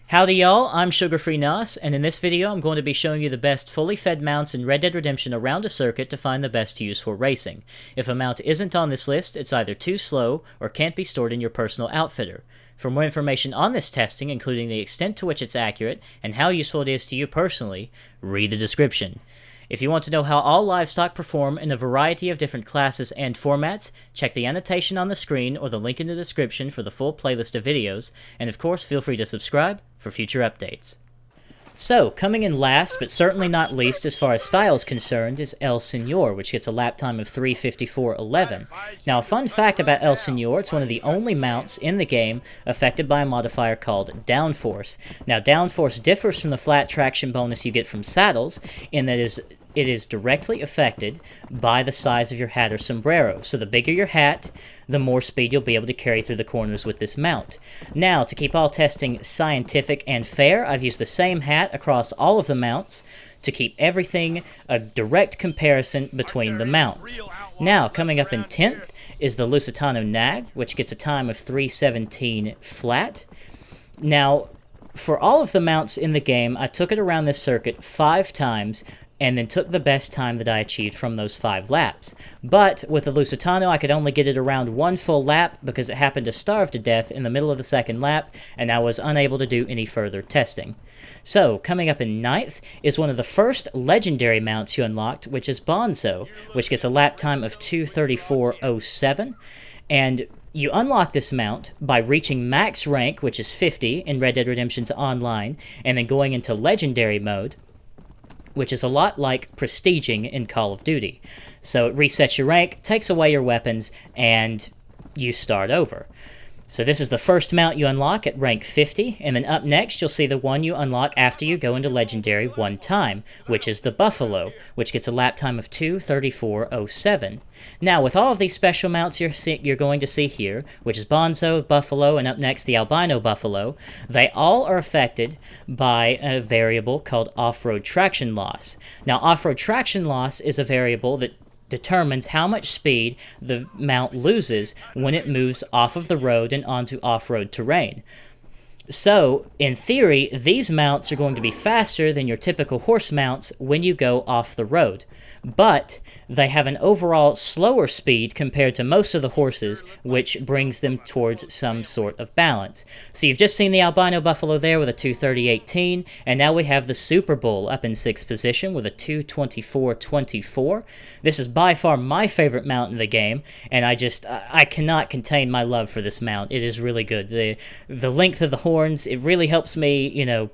Howdy y'all, I'm Sugar-Free Nos, and in this video I'm going to be showing you the best fully fed mounts in Red Dead Redemption around a circuit to find the best to use for racing. If a mount isn't on this list, it's either too slow or can't be stored in your personal outfitter. For more information on this testing, including the extent to which it's accurate and how useful it is to you personally, read the description. If you want to know how all livestock perform in a variety of different classes and formats, check the annotation on the screen or the link in the description for the full playlist of videos, and of course feel free to subscribe for future updates. So, coming in last, but certainly not least as far as style is concerned, is El Señor, which gets a lap time of 3:54.11. Now, a fun fact about El Señor, it's one of the only mounts in the game affected by a modifier called downforce. Now, downforce differs from the flat traction bonus you get from saddles, in that it is directly affected by the size of your hat or sombrero. So the bigger your hat, the more speed you'll be able to carry through the corners with this mount. Now, to keep all testing scientific and fair, I've used the same hat across all of the mounts to keep everything a direct comparison between the mounts. Now, coming up in 10th is the Lusitano Nag, which gets a time of 3:17 flat. Now, for all of the mounts in the game, I took it around this circuit 5 times, and then took the best time that I achieved from those 5 laps. But with the Lusitano, I could only get it around 1 full lap because it happened to starve to death in the middle of the second lap, and I was unable to do any further testing. So, coming up in 9th is one of the first legendary mounts you unlocked, which is Bonzo, which gets a lap time of 2:34.07, and you unlock this mount by reaching max rank, which is 50 in Red Dead Redemption's Online, and then going into legendary mode, which is a lot like prestiging in Call of Duty. So it resets your rank, takes away your weapons, and you start over. So this is the first mount you unlock at rank 50, and then up next you'll see the one you unlock after you go into Legendary one time, which is the Buffalo, which gets a lap time of 2:34.07. Now, with all of these special mounts you're going to see here, which is Bonzo, Buffalo, and up next the Albino Buffalo, they all are affected by a variable called off-road traction loss. Now, off-road traction loss is a variable that determines how much speed the mount loses when it moves off of the road and onto off-road terrain. So, in theory, these mounts are going to be faster than your typical horse mounts when you go off the road. But they have an overall slower speed compared to most of the horses, which brings them towards some sort of balance. So you've just seen the Albino Buffalo there with a 2:30.18, and now we have the Super Bull up in 6th position with a 2:24.24. This is by far my favorite mount in the game, and I cannot contain my love for this mount. It is really good. The length of the horns, it really helps me,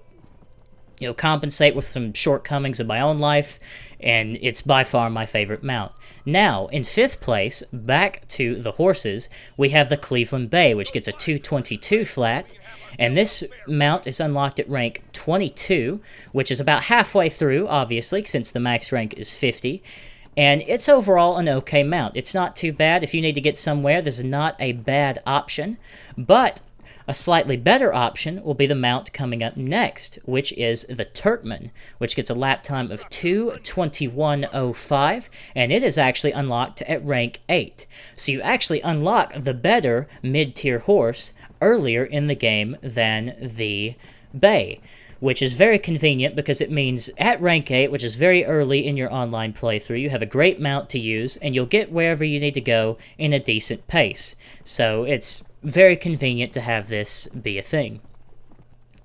compensate with some shortcomings in my own life, and it's by far my favorite mount. Now, in 5th place, back to the horses, we have the Cleveland Bay, which gets a 2:22 flat, and this mount is unlocked at rank 22, which is about halfway through, obviously, since the max rank is 50, and it's overall an okay mount. It's not too bad. If you need to get somewhere, this is not a bad option, but a slightly better option will be the mount coming up next, which is the Turkman, which gets a lap time of 2:21.05, and it is actually unlocked at rank 8. So you actually unlock the better mid-tier horse earlier in the game than the Bay, which is very convenient because it means at rank 8, which is very early in your online playthrough, you have a great mount to use, and you'll get wherever you need to go in a decent pace. So it's very convenient to have this be a thing.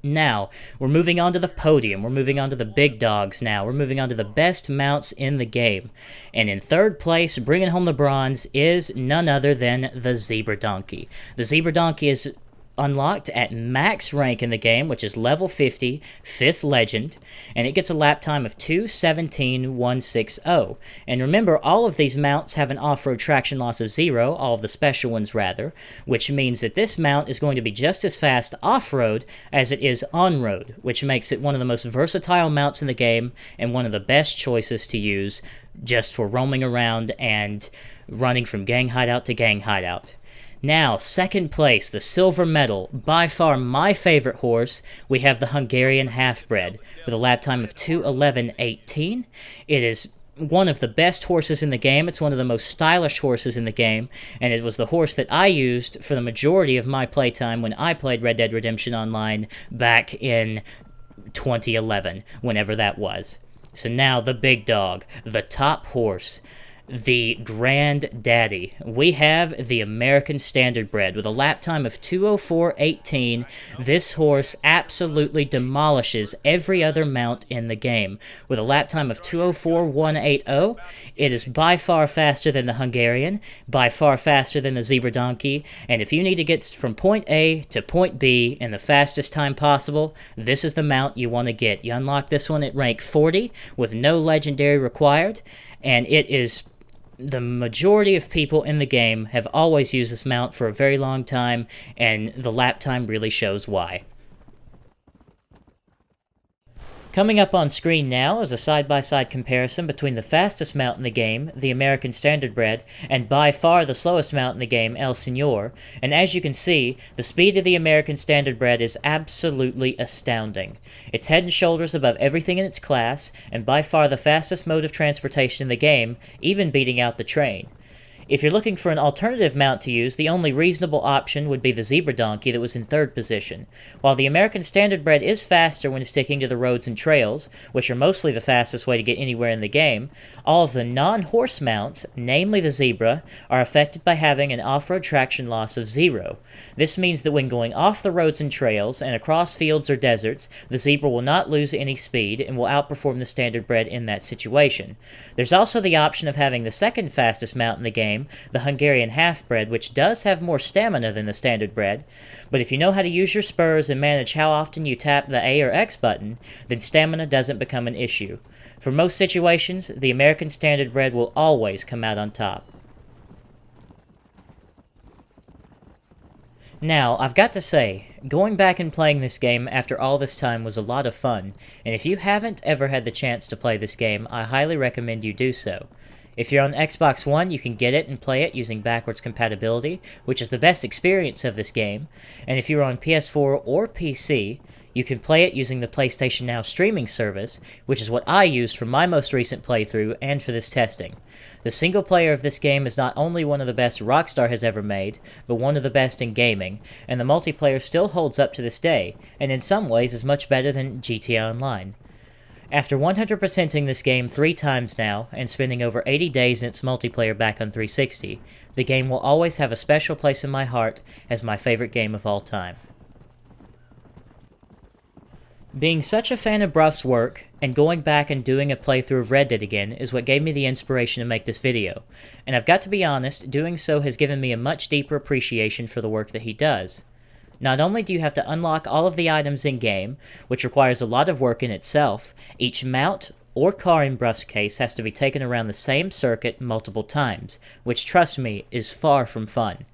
Now, we're moving on to the podium. We're moving on to the big dogs now. We're moving on to the best mounts in the game. And in 3rd place, bringing home the bronze, is none other than the Zebra Donkey. The Zebra Donkey is unlocked at max rank in the game, which is level 50, 5th legend, and it gets a lap time of 2:17.160. And remember, all of these mounts have an off-road traction loss of 0, all of the special ones rather, which means that this mount is going to be just as fast off-road as it is on-road, which makes it one of the most versatile mounts in the game and one of the best choices to use just for roaming around and running from gang hideout to gang hideout. Now, 2nd place, the silver medal, by far my favorite horse, we have the Hungarian halfbreed, with a lap time of 2:11.18. It is one of the best horses in the game. It's one of the most stylish horses in the game, and it was the horse that I used for the majority of my playtime when I played Red Dead Redemption Online back in 2011, whenever that was. So now the big dog, the top horse, the granddaddy. We have the American Standardbred with a lap time of 2:04.18. This horse absolutely demolishes every other mount in the game. With a lap time of 2:04.180, it is by far faster than the Hungarian, by far faster than the Zebra Donkey, and if you need to get from point A to point B in the fastest time possible, this is the mount you want to get. You unlock this one at rank 40 with no legendary required, and it is... The majority of people in the game have always used this mount for a very long time, and the lap time really shows why. Coming up on screen now is a side-by-side comparison between the fastest mount in the game, the American Standardbred, and by far the slowest mount in the game, El Señor, and as you can see, the speed of the American Standardbred is absolutely astounding. It's head and shoulders above everything in its class, and by far the fastest mode of transportation in the game, even beating out the train. If you're looking for an alternative mount to use, the only reasonable option would be the Zebra Donkey that was in third position. While the American Standardbred is faster when sticking to the roads and trails, which are mostly the fastest way to get anywhere in the game, all of the non-horse mounts, namely the Zebra, are affected by having an off-road traction loss of 0. This means that when going off the roads and trails and across fields or deserts, the Zebra will not lose any speed and will outperform the Standardbred in that situation. There's also the option of having the second fastest mount in the game, the Hungarian halfbred, which does have more stamina than the Standardbred, but if you know how to use your spurs and manage how often you tap the A or X button, then stamina doesn't become an issue. For most situations, the American Standardbred will always come out on top. Now, I've got to say, going back and playing this game after all this time was a lot of fun, and if you haven't ever had the chance to play this game, I highly recommend you do so. If you're on Xbox One, you can get it and play it using backwards compatibility, which is the best experience of this game, and if you're on PS4 or PC, you can play it using the PlayStation Now streaming service, which is what I used for my most recent playthrough and for this testing. The single player of this game is not only one of the best Rockstar has ever made, but one of the best in gaming, and the multiplayer still holds up to this day, and in some ways is much better than GTA Online. After 100%ing this game 3 times now, and spending over 80 days in its multiplayer back on 360, the game will always have a special place in my heart as my favorite game of all time. Being such a fan of Bruff's work, and going back and doing a playthrough of Red Dead again is what gave me the inspiration to make this video, and I've got to be honest, doing so has given me a much deeper appreciation for the work that he does. Not only do you have to unlock all of the items in-game, which requires a lot of work in itself, each mount or car in Bruff's case has to be taken around the same circuit multiple times, which, trust me, is far from fun.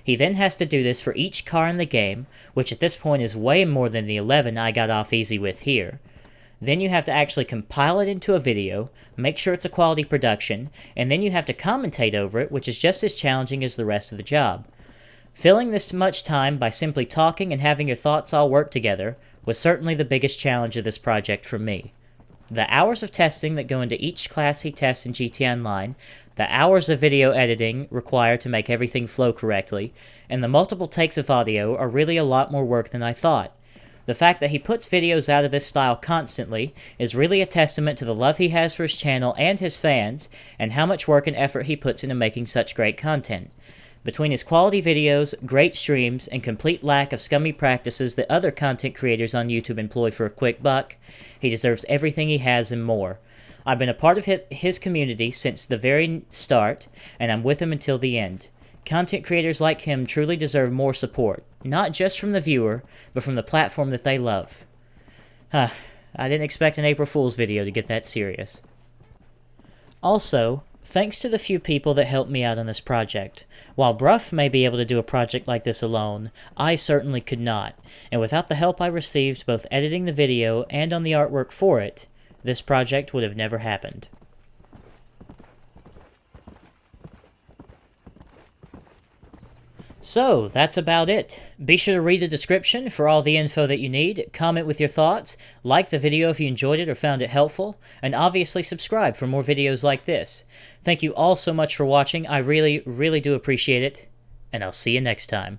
He then has to do this for each car in the game, which at this point is way more than the 11 I got off easy with here. Then you have to actually compile it into a video, make sure it's a quality production, and then you have to commentate over it, which is just as challenging as the rest of the job. Filling this much time by simply talking and having your thoughts all work together was certainly the biggest challenge of this project for me. The hours of testing that go into each class he tests in GTA Online, the hours of video editing required to make everything flow correctly, and the multiple takes of audio are really a lot more work than I thought. The fact that he puts videos out of this style constantly is really a testament to the love he has for his channel and his fans, and how much work and effort he puts into making such great content. Between his quality videos, great streams, and complete lack of scummy practices that other content creators on YouTube employ for a quick buck, he deserves everything he has and more. I've been a part of his community since the very start, and I'm with him until the end. Content creators like him truly deserve more support, not just from the viewer, but from the platform that they love. I didn't expect an April Fool's video to get that serious. Also, thanks to the few people that helped me out on this project. While Bruff may be able to do a project like this alone, I certainly could not, and without the help I received both editing the video and on the artwork for it, this project would have never happened. So, that's about it. Be sure to read the description for all the info that you need, comment with your thoughts, like the video if you enjoyed it or found it helpful, and obviously subscribe for more videos like this. Thank you all so much for watching, I really do appreciate it, and I'll see you next time.